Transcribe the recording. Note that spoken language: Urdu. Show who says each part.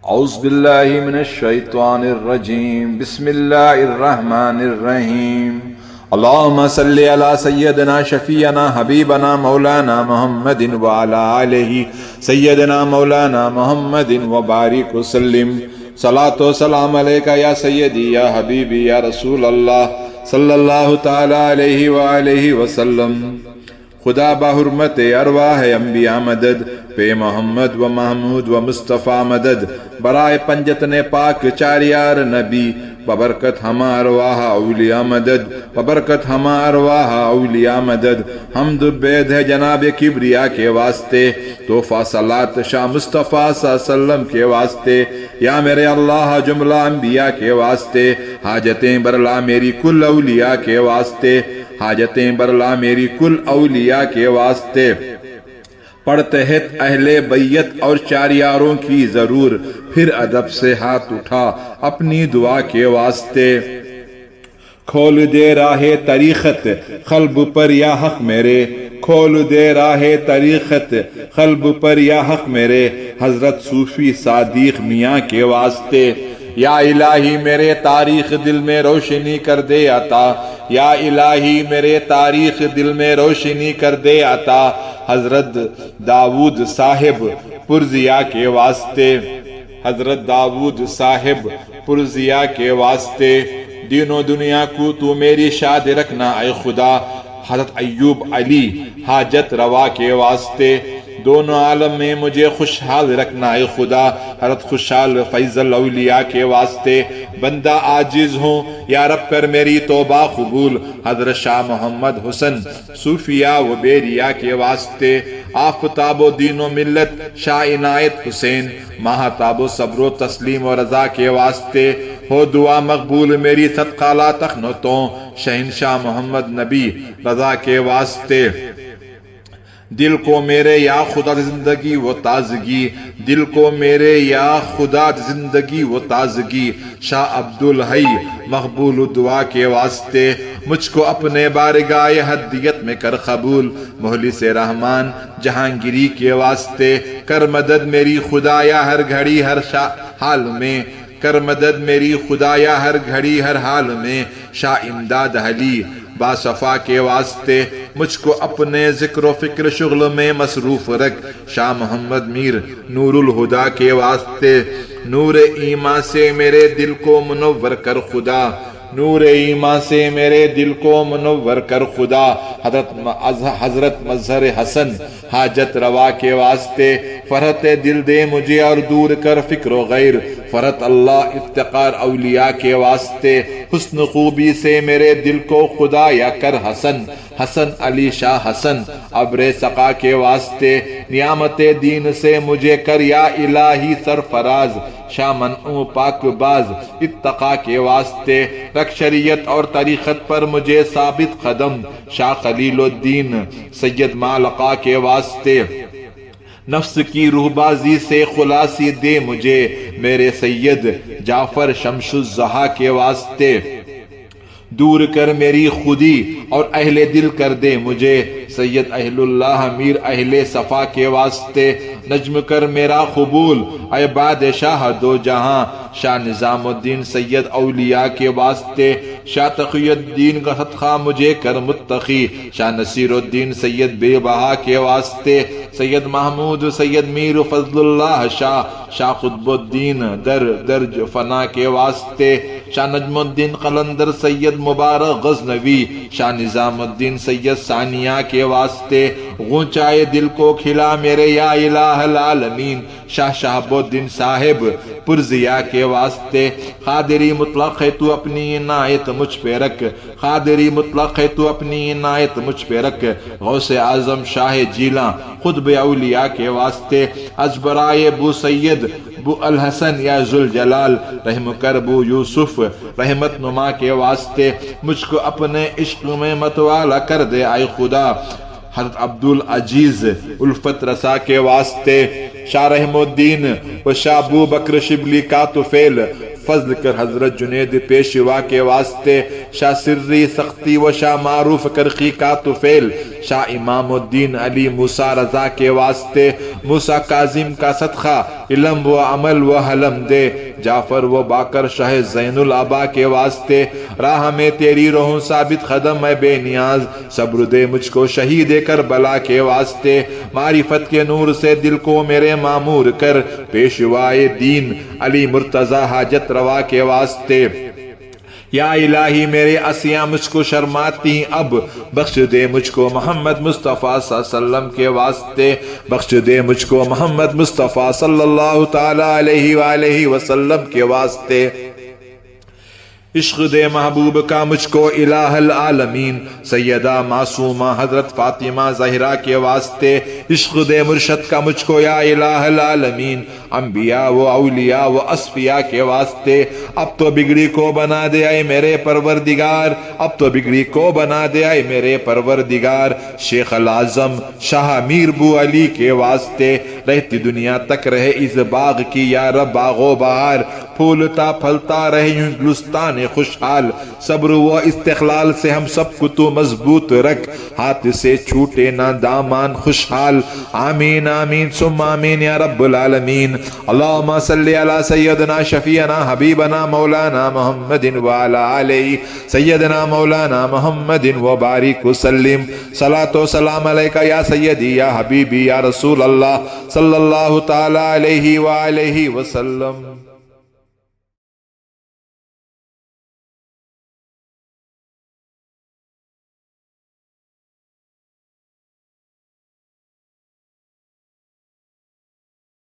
Speaker 1: اعوذ باللہ من الشیطان الرجیم بسم اللہ الرحمن الرحیم اللہم صلی علی سیدنا شفیعنا حبیبنا مولانا محمد وعلی آلہ سیدنا مولانا محمد وبارک وسلم صلاۃ و سلام علیکہ یا سیدی یا حبیبی یا رسول اللہ صلی اللہ تعالی علیہ وآلہ وسلم۔ خدا بحرمت ارواح انبیاء مدد، پہ محمد و محمود و مصطفیٰ مدد، برائے پنجتن پاک چاریار نبی، ببرکت ہما ارواح اولیاء مدد، ببرکت ہما ارواح اولیاء مدد۔ حمد بید ہے جناب کبریا کے واسطے، تحفہ صلاۃ شاہ مصطفیٰ صلی اللہ علیہ وسلم کے واسطے، یا میرے اللہ جملہ انبیاء کے واسطے، حاجتیں برلا میری کل اولیاء کے واسطے، حاجتیں برلا میری کل اولیاء کے واسطے۔ پڑھتے ہیں اہل بیت اور چاریاروں کی ضرور، پھر ادب سے ہاتھ اٹھا اپنی دعا کے واسطے۔ کھول دے راہ طریقت قلب پر یا حق میرے، کھول دے راہ طریقت قلب پر یا حق میرے، حضرت صوفی صادق میاں کے واسطے۔ یا الہی میرے تاریخ دل میں روشنی کر دے عطا، یا الہی میرے تاریخ دل میں روشنی کر دے عطا، حضرت داؤد صاحب پرزیا کے واسطے، حضرت داؤد صاحب پرزیا کے واسطے۔ دین و دنیا کو تو میری شاد رکھنا اے خدا، حضرت ایوب علی حاجت روا کے واسطے۔ دونوں عالم میں مجھے خوشحال رکھنا اے خدا، حضرت خوشحال فیض الاولیاء کے واسطے۔ بندہ عاجز ہوں یا رب کر میری توبہ قبول، حضرت شاہ محمد حسن صوفیہ و بیریا کے واسطے۔ آفتاب و دین و ملت شاہ عنایت حسین، ماہتاب و صبر و تسلیم و رضا کے واسطے۔ ہو دعا مقبول میری صدقہ لا تخنتوں، شہنشاہ محمد نبی رضا کے واسطے۔ دل کو میرے یا خدا زندگی و تازگی، دل کو میرے یا خدا زندگی و تازگی، شاہ عبدالحی مقبول دعا کے واسطے۔ مجھ کو اپنے بارگاہ ہدیت میں کر قبول، مخلص رحمان جہانگیری کے واسطے۔ کر مدد میری خدایا ہر گھڑی ہر حال میں، کر مدد میری خدایا ہر گھڑی ہر حال میں، شاہ امداد علی باصفا کے واسطے۔ مجھ کو اپنے ذکر و فکر شغل میں مصروف رکھ، شاہ محمد میر نور الہدا کے واسطے۔ نور ایمان سے میرے دل کو منور کر خدا، نور ایمان سے میرے دل کو منور کر خدا، حضرت مظہر حسن حاجت روا کے واسطے۔ فرحت دل دے مجھے اور دور کر فکر و غیر، فرحت اللہ افتقار اولیاء کے واسطے۔ حسن خوبی سے میرے دل کو خدا یا کر حسن، حسن علی شاہ حسن ابر سقا کے واسطے۔ نعمت دین سے مجھے کر یا الہی سرفراز، شاہ منعو پاک باز اتقا کے واسطے۔ رکھ شریعت اور طریقت پر مجھے ثابت قدم، شاہ خلیل الدین سید معلقہ کے واسطے۔ نفس کی روح بازی سے خلاصی دے مجھے، میرے سید جعفر شمس الضحیٰ کے واسطے۔ دور کر میری خودی اور اہل دل کر دے مجھے، سید اہل اللہ میر اہل صفا کے واسطے۔ نجم کر میرا قبول اے بادشاہ دو جہاں، شاہ نظام الدین سید اولیاء کے واسطے۔ شاہ تقی الدین کا صدقہ مجھے کر متقی، شاہ نصیر الدین سید بے بہا کے واسطے۔ سید محمود سید میر فضل اللہ شاہ، شاہ قطب الدین درج فنا کے واسطے۔ شاہ نجم الدین قلندر سید مبارک غزنوی، شاہ نظام الدین سید ثانیہ کے واسطے۔ غنچائے دل کو کھلا میرے یا الہ العالمین، شاہ شہاب الدین صاحب پرزیا کے واسطے۔ قادری مطلق ہے تو اپنی عنایت مجھ پہ رکھ، قادری مطلق ہے تو اپنی عنایت مجھ پہ رکھ۔ غوث اعظم شاہ جیلاں خطب اولیاء کے واسطے۔ از برائے بو سید بو الحسن یا ذوالجلال، رحم کر بو یوسف رحمت نما کے واسطے۔ مجھ کو اپنے عشق میں متوالا کر دے اے خدا، حضرت عبدالعزیز الفت رسا کے واسطے۔ شاہ رحم الدین و شاہ ابو بکر شبلی کا طفیل فضل کر حضرت جنید پیشوا کے واسطے، شاہ سری سختی و شاہ معروف کرخی کا طفیل، شاہ امام الدین علی موسیٰ رضا کے واسطے، موسیٰ کاظم کا صدقہ علم و عمل و حلم دے، جعفر و باقر شاہ زین العبا کے واسطے، راہ میں تیری رہوں ثابت قدم اے بے نیاز، صبر دے مجھ کو شہید کربلا کے واسطے، معرفت کے نور سے دل کو میرے معمور کر، پیشوائے دین علی مرتضی حاجت روا کے واسطے، یا الہی میرے عصیاں مجھ کو شرماتی اب، بخش دے مجھ کو محمد مصطفیٰ صلی اللہ علیہ وسلم کے واسطے، بخش دے مجھ کو محمد مصطفیٰ صلی اللہ تعالی علیہ وآلہ وسلم کے واسطے، عشق دے محبوب کا مجھ کو الہ العالمین، سیدہ معصومہ حضرت فاطمہ زہرا کے واسطے، عشق دے مرشد کا مجھ کو یا الہ العالمین، انبیاء و اولیاء و اصفیاء کے واسطے، اب تو بگڑی کو بنا دے اے میرے پروردگار، اب تو بگڑی کو بنا دے اے میرے پروردگار، شیخ العظم شاہ میر بو علی کے واسطے، رہتی دنیا تک رہے اس باغ کی یا رب باغ و بہار، پھولتا پھلتا رہے یوں گلستان خوشحال، صبر و استقلال سے ہم سب کو تو مضبوط رکھ، ہاتھ سے چھوٹے نہ دامان خوشحال، آمین آمین ثم آمین یا رب العالمین۔ اللہم صلی علی سیدنا شفیعنا حبیبنا مولانا محمد وعلی آلہ سیدنا مولانا محمد وبارک وسلم، صلاۃ و سلام علیکہ یا سیدی یا حبیبی یا رسول اللہ صلی اللہ تعالی علیہ وآلہ وسلم۔